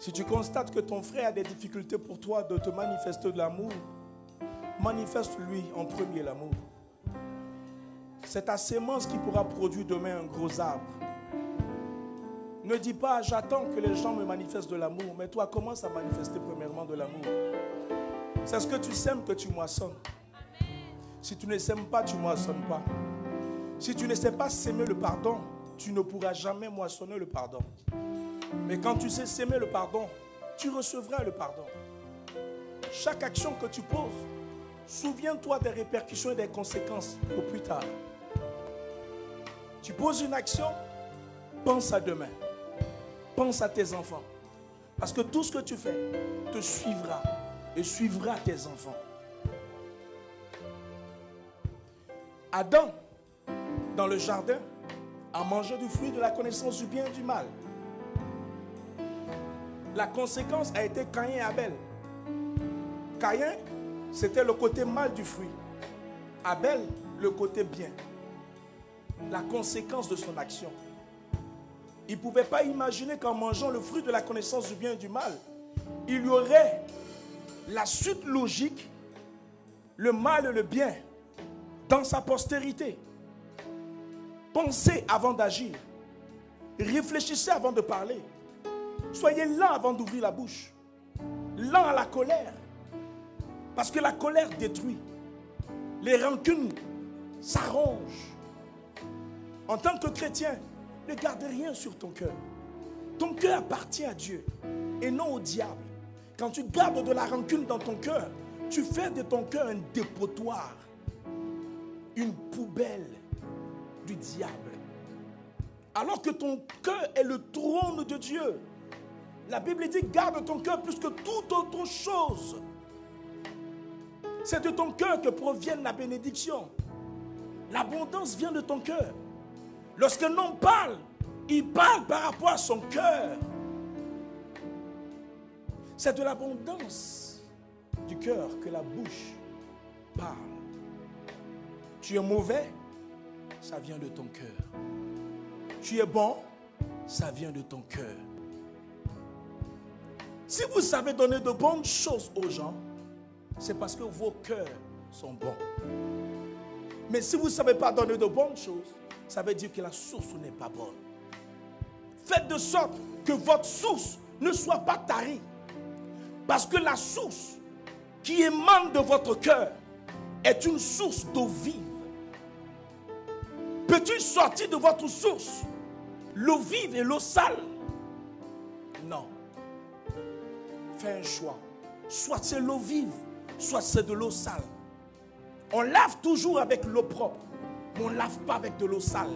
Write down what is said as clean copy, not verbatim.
Si tu constates que ton frère a des difficultés pour toi de te manifester de l'amour, manifeste-lui en premier l'amour. C'est ta sémence qui pourra produire demain un gros arbre. Ne dis pas, j'attends que les gens me manifestent de l'amour, mais toi, commence à manifester premièrement de l'amour. C'est ce que tu sèmes que tu moissonnes. Si tu ne sèmes pas, tu ne moissonnes pas. Si tu ne sais pas s'aimer le pardon, tu ne pourras jamais moissonner le pardon. Mais quand tu sais s'aimer le pardon, tu recevras le pardon. Chaque action que tu poses, souviens-toi des répercussions et des conséquences au plus tard. Tu poses une action, pense à demain. Pense à tes enfants. Parce que tout ce que tu fais te suivra et suivra tes enfants. Adam, dans le jardin, a mangé du fruit de la connaissance du bien et du mal. La conséquence a été Caïn et Abel. Caïn, c'était le côté mal du fruit. Abel, le côté bien. La conséquence de son action. Il ne pouvait pas imaginer qu'en mangeant le fruit de la connaissance du bien et du mal, il y aurait la suite logique, le mal et le bien, dans sa postérité. Pensez avant d'agir. Réfléchissez avant de parler. Soyez lents avant d'ouvrir la bouche. Lents à la colère. Parce que la colère détruit. Les rancunes s'arrangent. En tant que chrétien, ne garde rien sur ton cœur. Ton cœur appartient à Dieu et non au diable. Quand tu gardes de la rancune dans ton cœur, tu fais de ton cœur un dépotoir, une poubelle du diable. Alors que ton cœur est le trône de Dieu. La Bible dit garde ton cœur plus que toute autre chose. C'est de ton cœur que provient la bénédiction. L'abondance vient de ton cœur. Lorsqu'un homme parle, il parle par rapport à son cœur. C'est de l'abondance du cœur que la bouche parle. Tu es mauvais, ça vient de ton cœur. Tu es bon, ça vient de ton cœur. Si vous savez donner de bonnes choses aux gens, c'est parce que vos cœurs sont bons. Mais si vous ne savez pas donner de bonnes choses, ça veut dire que la source n'est pas bonne. Faites de sorte que votre source ne soit pas tarie. Parce que la source qui émane de votre cœur est une source d'eau vive. Peux-tu sortir de votre source l'eau vive et l'eau sale? Non. Fais un choix. Soit c'est l'eau vive, soit c'est de l'eau sale. On lave toujours avec l'eau propre, mais on ne lave pas avec de l'eau sale.